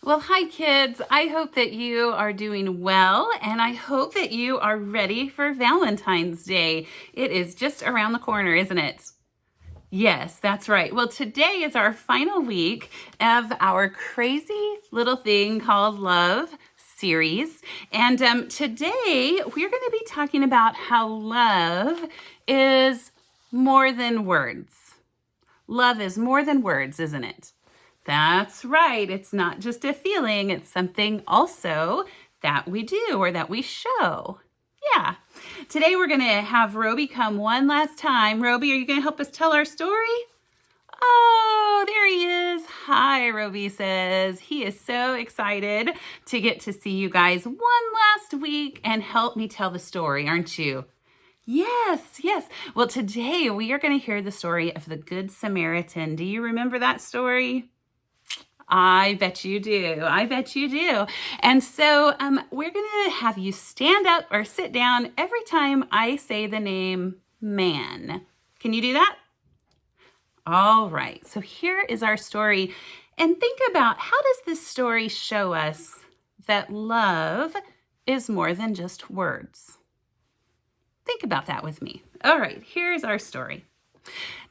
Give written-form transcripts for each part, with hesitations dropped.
Well, hi kids. I hope that you are doing well, and I hope that you are ready for Valentine's Day. It is just around the corner, isn't it? Yes, that's right. Well, today is our final week of our crazy little thing called love series. And today we're going to be talking about how love is more than words. Love is more than words, isn't it? That's right. It's not just a feeling, it's something also that we do or that we show. Yeah. Today we're going to have Roby come one last time. Roby, are you going to help us tell our story? Oh, there he is. Hi, Roby says. He is so excited to get to see you guys one last week and help me tell the story, aren't you? Yes, yes. Well, today we are going to hear the story of the Good Samaritan. Do you remember that story? I bet you do. I bet you do. And so we're going to have you stand up or sit down every time I say the name man. Can you do that? All right. So here is our story. And think about, how does this story show us that love is more than just words? Think about that with me. All right. Here's our story.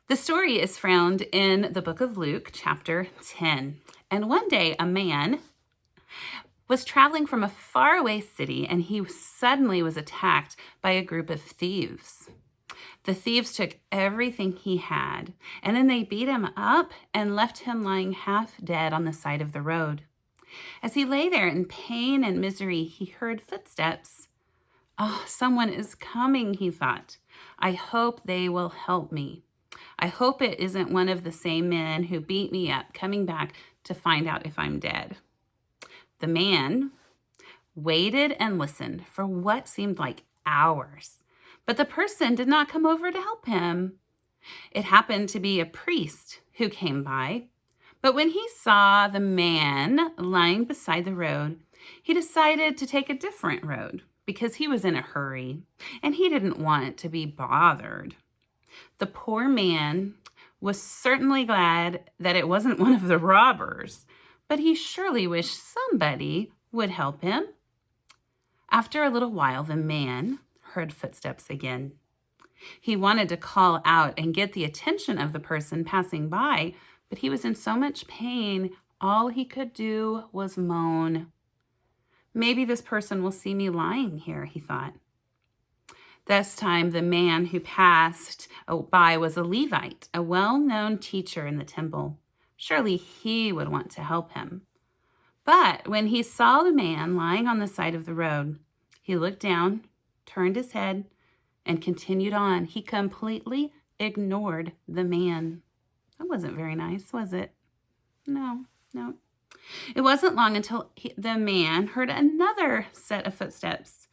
The story is found in the book of Luke, chapter 10. And one day a man was traveling from a faraway city, and he suddenly was attacked by a group of thieves. The thieves took everything he had, and then they beat him up and left him lying half dead on the side of the road. As he lay there in pain and misery, he heard footsteps. Oh, someone is coming, he thought. I hope they will help me. I hope it isn't one of the same men who beat me up coming back to find out if I'm dead. The man waited and listened for what seemed like hours, but the person did not come over to help him. It happened to be a priest who came by, but when he saw the man lying beside the road, he decided to take a different road because he was in a hurry and he didn't want to be bothered. The poor man was certainly glad that it wasn't one of the robbers, but he surely wished somebody would help him. After a little while, the man heard footsteps again. He wanted to call out and get the attention of the person passing by, but he was in so much pain, all he could do was moan. Maybe this person will see me lying here, he thought. This time, the man who passed by was a Levite, a well-known teacher in the temple. Surely he would want to help him. But when he saw the man lying on the side of the road, he looked down, turned his head, and continued on. He completely ignored the man. That wasn't very nice, was it? No. It wasn't long until the man heard another set of footsteps.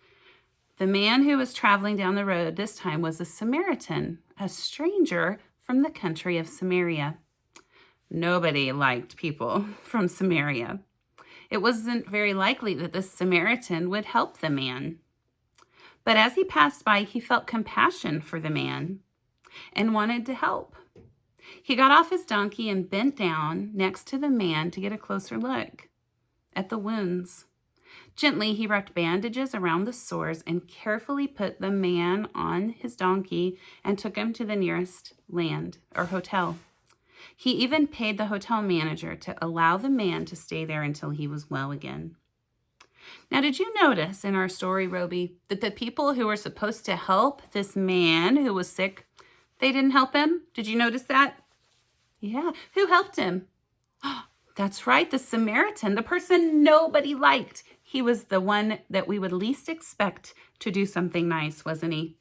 The man who was traveling down the road this time was a Samaritan, a stranger from the country of Samaria. Nobody liked people from Samaria. It wasn't very likely that the Samaritan would help the man. But as he passed by, he felt compassion for the man and wanted to help. He got off his donkey and bent down next to the man to get a closer look at the wounds. Gently, he wrapped bandages around the sores and carefully put the man on his donkey and took him to the nearest hotel. He even paid the hotel manager to allow the man to stay there until he was well again. Now, did you notice in our story, Roby, that the people who were supposed to help this man who was sick, they didn't help him? Did you notice that? Yeah. Who helped him? That's right, the Samaritan, the person nobody liked. He was the one that we would least expect to do something nice, wasn't he?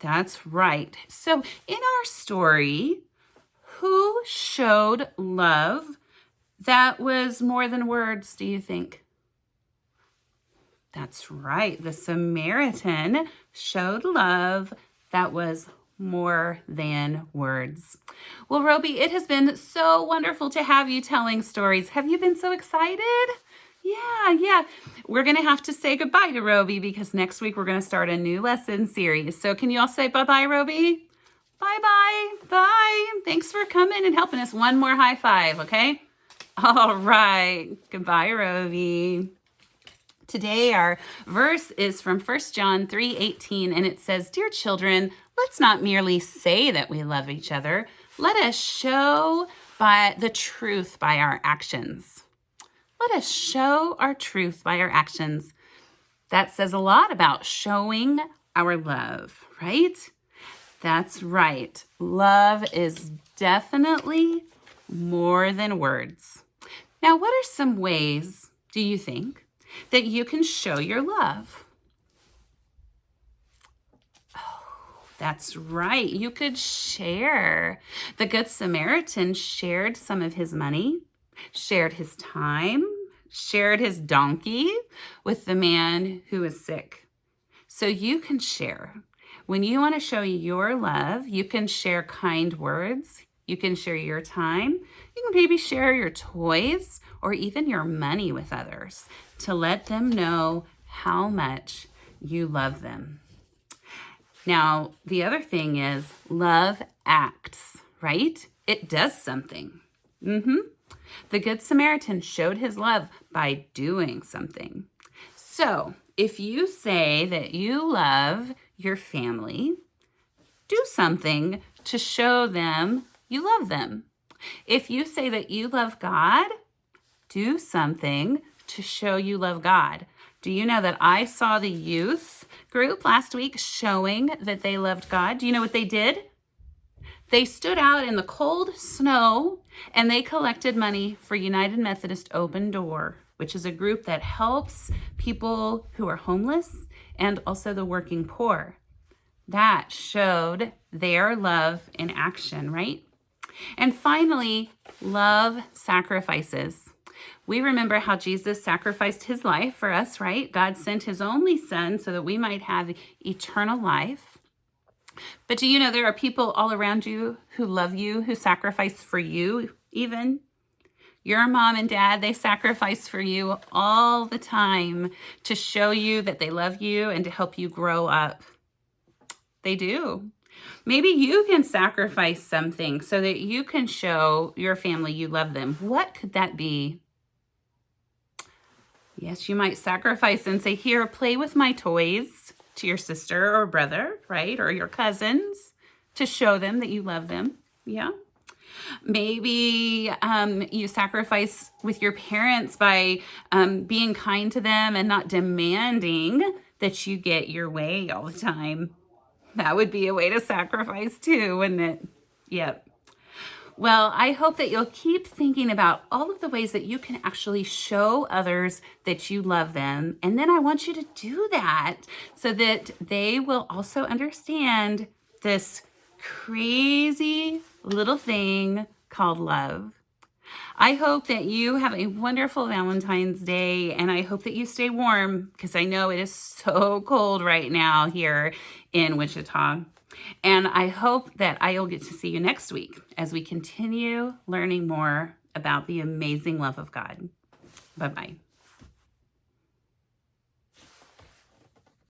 That's right. So in our story, who showed love that was more than words, do you think? That's right. The Samaritan showed love that was more than words. Well, Roby, it has been so wonderful to have you telling stories. Have you been so excited? Yeah. We're going to have to say goodbye to Roby because next week we're going to start a new lesson series. So can you all say bye-bye, Roby? Bye-bye. Bye. Thanks for coming and helping us. One more high five, okay? All right. Goodbye, Rovi. Today our verse is from 1 John 3:18, and it says, "Dear children, let's not merely say that we love each other. Let us show by the truth by our actions." Let us show our truth by our actions. That says a lot about showing our love, right? That's right. Love is definitely more than words. Now, what are some ways, do you think, that you can show your love? Oh, that's right. You could share. The Good Samaritan shared some of his money, shared his time, shared his donkey with the man who is sick. So you can share. When you want to show your love, you can share kind words. You can share your time. You can maybe share your toys or even your money with others to let them know how much you love them. Now, the other thing is love acts, right? It does something. The Good Samaritan showed his love by doing something. So, if you say that you love your family, do something to show them you love them. If you say that you love God, do something to show you love God. Do you know that I saw the youth group last week showing that they loved God? Do you know what they did? They stood out in the cold snow and they collected money for United Methodist Open Door, which is a group that helps people who are homeless and also the working poor. That showed their love in action, right? And finally, love sacrifices. We remember how Jesus sacrificed his life for us, right? God sent his only son so that we might have eternal life. But do you know there are people all around you who love you, who sacrifice for you even? Your mom and dad, they sacrifice for you all the time to show you that they love you and to help you grow up. They do. Maybe you can sacrifice something so that you can show your family you love them. What could that be? Yes, you might sacrifice and say, "Here, play with my toys," to your sister or brother, right? Or your cousins to show them that you love them. Yeah. Maybe you sacrifice with your parents by being kind to them and not demanding that you get your way all the time. That would be a way to sacrifice too, wouldn't it? Yep. Well, I hope that you'll keep thinking about all of the ways that you can actually show others that you love them. And then I want you to do that so that they will also understand this crazy little thing called love. I hope that you have a wonderful Valentine's Day, and I hope that you stay warm because I know it is so cold right now here in Wichita. And I hope that I'll get to see you next week as we continue learning more about the amazing love of God. Bye-bye.